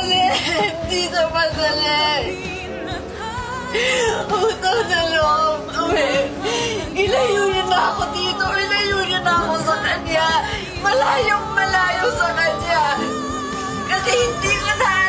ulit. Hindi sa masali. Utang na loob kami. Ilayo niyo na ako dito. Ilayo niyo na ako sa kanya. Malayong malayo sa kanya. Kasi hindi ka na